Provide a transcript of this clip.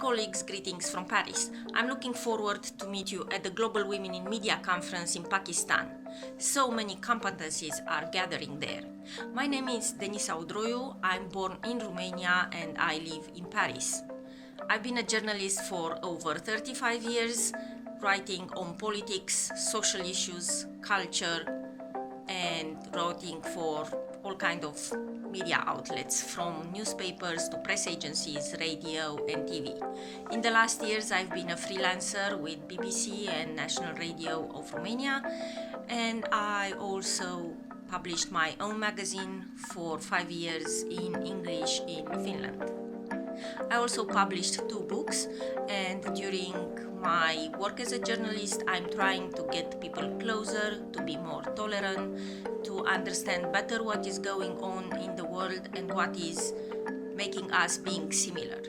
colleagues, greetings from Paris. I'm looking forward to meet you at the Global Women in Media Conference in Pakistan. So many competencies are gathering there. My name is Denisa Udroiu. I'm born in Romania and I live in Paris. I've been a journalist for over 35 years, writing on politics, social issues, culture, and writing for all kinds of media outlets, from newspapers to press agencies, radio and TV. In the last years, I've been a freelancer with BBC and National Radio of Romania, and I also published my own magazine for 5 years in English in Finland. I also published 2 books, and during my work as a journalist, I'm trying to get people closer, to be more tolerant, to understand better what is going on in the world and what is making us being similar.